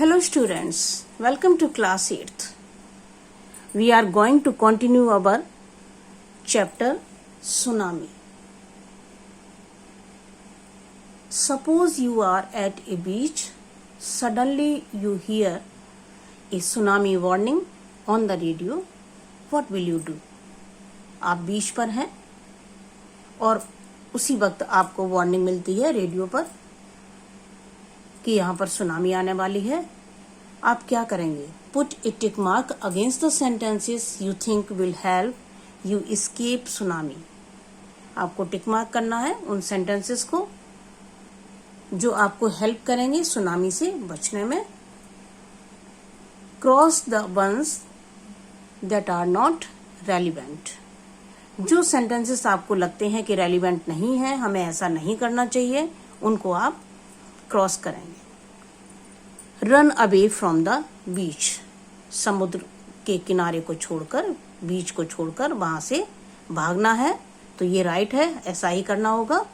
Hello students, welcome to class 8th. We are going to continue our chapter Tsunami. Suppose you are at a beach, suddenly you hear a tsunami warning on the radio. What will you do? आप बीच पर हैं और उसी वक्त आपको warning मिलती है radio पर कि यहाँ पर सुनामी आने वाली है. आप क्या करेंगे? Put A tick mark against the sentences you think will help you escape tsunami. आपको टिक मार्क करना है उन सेंटेंसेस को जो आपको हेल्प करेंगे सुनामी से बचने में. Cross the ones that are not relevant. जो सेंटेंसेस आपको लगते हैं कि रेलिवेंट नहीं है, हमें ऐसा नहीं करना चाहिए, उनको आप क्रॉस करेंगे. Run away from the beach. समुद्र के किनारे को छोड़कर, बीच को छोड़कर वहां से भागना है. तो ये राइट है, ऐसा ही करना होगा.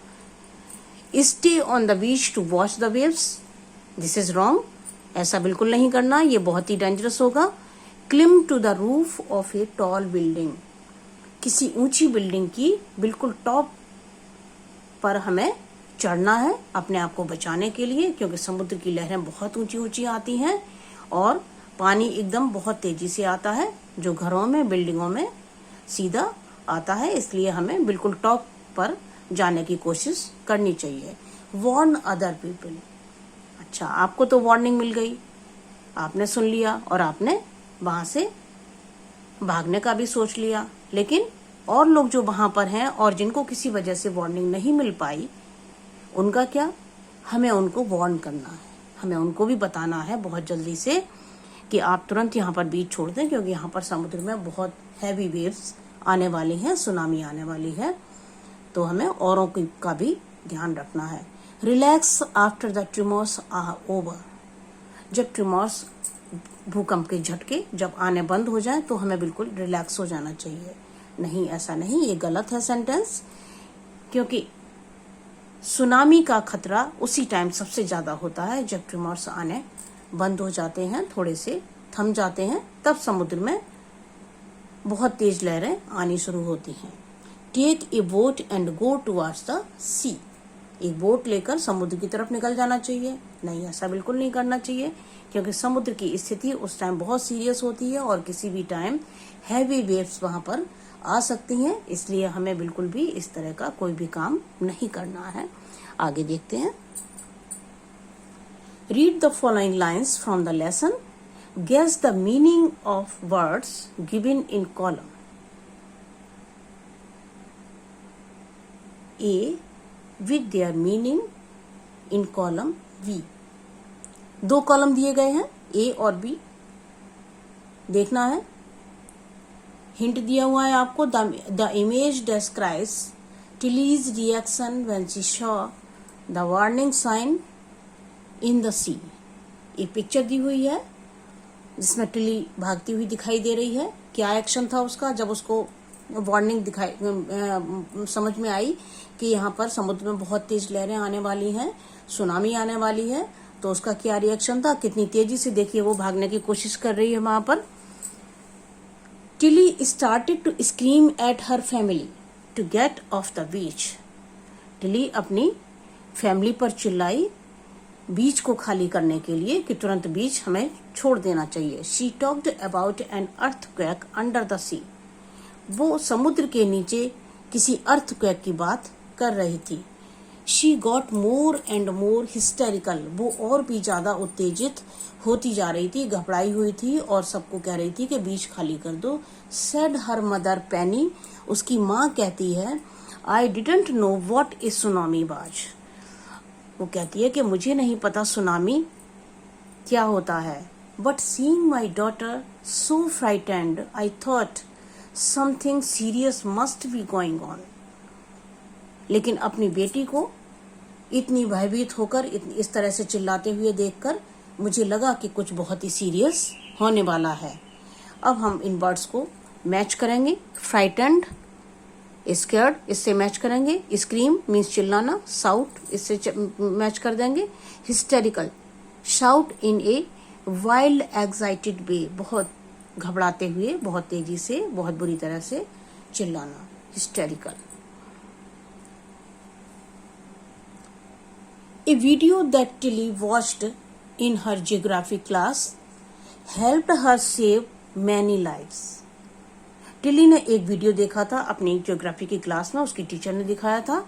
Stay on the beach to watch the waves. This is wrong. ऐसा बिल्कुल नहीं करना, ये बहुत ही डेंजरस होगा. Climb to the roof of a tall building. किसी ऊंची बिल्डिंग की बिल्कुल टॉप पर हमें चढ़ना है अपने आप को बचाने के लिए, क्योंकि समुद्र की लहरें बहुत ऊंची ऊंची आती हैं और पानी एकदम बहुत तेजी से आता है जो घरों में, बिल्डिंगों में सीधा आता है. इसलिए हमें बिल्कुल टॉप पर जाने की कोशिश करनी चाहिए. Warn other people. अच्छा, आपको तो वार्निंग मिल गई, आपने सुन लिया और आपने वहां से भागने का भी सोच लिया. लेकिन और लोग जो वहां पर हैं और जिनको किसी वजह से वार्निंग नहीं मिल पाई, उनका क्या? हमें उनको वार्न करना है, हमें उनको भी बताना है बहुत जल्दी से कि आप तुरंत यहाँ पर बीच छोड़ दें, क्योंकि यहाँ पर समुद्र में बहुत हैवी वेव्स आने वाली हैं, सुनामी आने वाली है. तो हमें औरों का भी ध्यान रखना है. Relax after the tremors are over. जब ट्रिमर्स, भूकंप के झटके जब आने बंद हो जाए तो हमें बिल्कुल रिलैक्स हो जाना चाहिए. नहीं, ऐसा नहीं, ये गलत है सेंटेंस, क्योंकि सुनामी का खतरा उसी टाइम सबसे ज्यादा होता है जब ट्रिमर्स आने बंद हो जाते हैं, थोड़े से थम जाते हैं, तब समुद्र में बहुत तेज लहरें आनी शुरू होती हैं. Take a boat and go towards the sea. एक बोट लेकर समुद्र की तरफ निकल जाना चाहिए. नहीं, ऐसा बिल्कुल नहीं करना चाहिए, क्योंकि समुद्र की स्थिति उस टाइम बहुत सीरियस होती है और किसी भी टाइम हैवी वेव्स वहां पर आ सकती हैं. इसलिए हमें बिल्कुल भी इस तरह का कोई भी काम नहीं करना है. आगे देखते हैं. Read the following lines from the lesson. Guess the meaning of words given in column A with their meaning in column B. दो कॉलम दिए गए हैं, ए और बी. देखना है, हिंट दिया हुआ है आपको. The image describes Tilly's reaction when she saw the warning sign in the sea. एक पिक्चर दी हुई है जिसमें टिली भागती हुई दिखाई दे रही है. क्या एक्शन था उसका जब उसको वार्निंग दिखाई समझ में आई कि यहाँ पर समुद्र में बहुत तेज लहरें आने वाली हैं, सुनामी आने वाली है, तो उसका क्या रिएक्शन था? कितनी तेजी से, देखिए, वो भागने की कोशिश कर रही है वहां पर. Tilly started to scream at her family to get off the beach. Tilly अपनी फैमिली पर चिल्लाई बीच को खाली करने के लिए कि तुरंत बीच हमें छोड़ देना चाहिए. She talked about an earthquake under the sea. वो समुद्र के नीचे किसी अर्थक्वेक की बात कर रही थी. She got more and more hysterical. वो और भी ज्यादा उत्तेजित होती जा रही थी, घबराई हुई थी और सबको कह रही थी कि बीच खाली कर दो. सेड हर मदर पेनी. उसकी माँ कहती है, I didn't know what is tsunami was. वो कहती है कि मुझे नहीं पता सुनामी क्या होता है. But seeing my daughter so frightened I thought something serious must be going on. लेकिन अपनी बेटी को इतनी भयभीत होकर इस तरह से चिल्लाते हुए देखकर मुझे लगा कि कुछ बहुत ही सीरियस होने वाला है. अब हम इन वर्ड्स को मैच करेंगे. फ्राइटेंड, स्कैर्ड, इससे मैच करेंगे. स्क्रीम मीन्स चिल्लाना, साउट इससे मैच कर देंगे. Hysterical, shout in a wild excited वे, बहुत घबराते हुए, बहुत तेजी से, बहुत बुरी तरह से चिल्लाना, hysterical. A video that Tilly watched in her geography class helped her save many lives. Tilly ने एक वीडियो देखा था अपनी ज्योग्राफी की क्लास में, उसकी टीचर ने दिखाया था,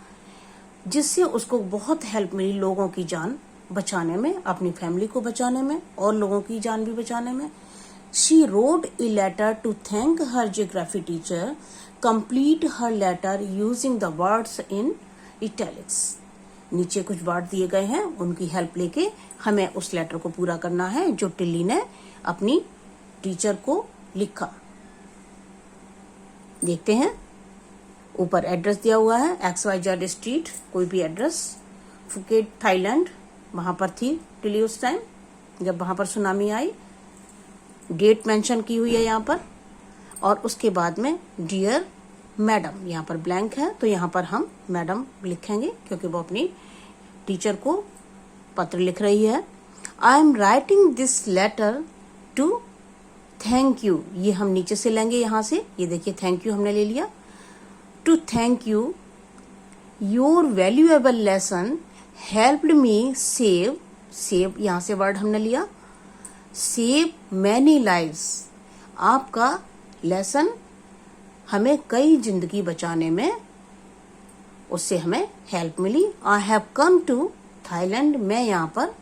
जिससे उसको बहुत हेल्प मिली लोगों की जान बचाने में, अपनी फैमिली को बचाने में और लोगों की जान भी बचाने में। She wrote a letter to thank her geography teacher. Complete her letter using the words in italics. नीचे कुछ वर्ड दिए गए हैं, उनकी हेल्प लेके हमें उस लेटर को पूरा करना है जो टिल्ली ने अपनी टीचर को लिखा। देखते हैं, ऊपर एड्रेस दिया हुआ है, XYZ स्ट्रीट, कोई भी एड्रेस, फुकेट थाईलैंड, वहां पर थी टिल्ली उस टाइम जब वहां पर सुनामी आई। डेट मेंशन की हुई है यहाँ पर, और उसके बाद में डियर मैडम, यहाँ पर ब्लैंक है तो यहाँ पर हम मैडम लिखेंगे क्योंकि वो अपनी टीचर को पत्र लिख रही है। I am writing this letter to thank you, ये हम नीचे से लेंगे यहाँ से, ये देखिए थैंक यू हमने ले लिया। To thank you, your valuable lesson helped me save, save यहाँ से वर्ड हमने लिया, सेव मैनी लाइव्स, आपका लेसन हमें कई जिंदगी बचाने में, उससे हमें हेल्प मिली। I have come to Thailand, मैं यहाँ पर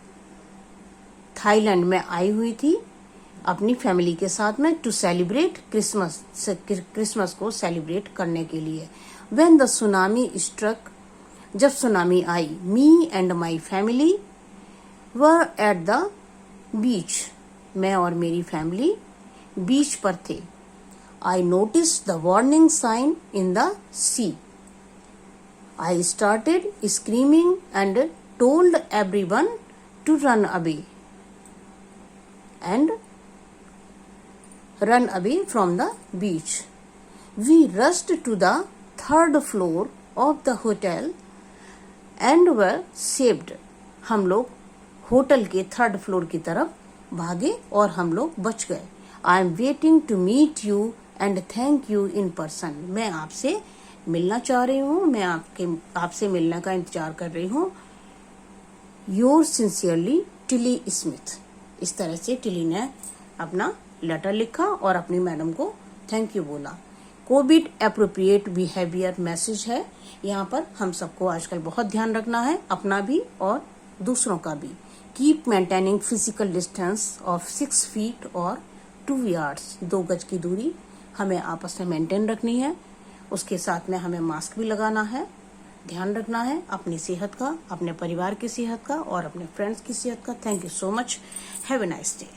थाईलैंड में आई हुई थी अपनी फैमिली के साथ में, टू सेलिब्रेट क्रिसमस, क्रिसमस को सेलिब्रेट करने के लिए। व्हेन द सुनामी स्ट्रक, जब tsunami I, me and my family were at the beach, मैं और मेरी फैमिली बीच पर थे। I noticed the warning sign in the sea. I started screaming and told everyone to run away from the beach. We rushed to the third floor of the hotel and were saved. हम लोग hotel के third floor की तरफ भागे और हम लोग बच गए। I am waiting to meet you and thank you in person. मैं आपसे मिलना चाह रही हूँ, मैं आपसे मिलने का इंतजार कर रही हूँ। Yours sincerely, Tilly Smith. इस तरह से टिली ने अपना लेटर लिखा और अपनी मैडम को थैंक यू बोला। कोविड एप्रोप्रिएट बिहेवियर मैसेज है, यहाँ पर हम सबको आजकल बहुत ध्यान रखना है, अपना भी और दूसरों का भी। Keep maintaining physical distance of 6 feet और 2 yards, 2 गज की दूरी हमें आपस में मेंटेन रखनी है। उसके साथ में हमें मास्क भी लगाना है, ध्यान रखना है अपनी सेहत का, अपने परिवार की सेहत का और अपने फ्रेंड्स की सेहत का। Thank you so much, have a nice day.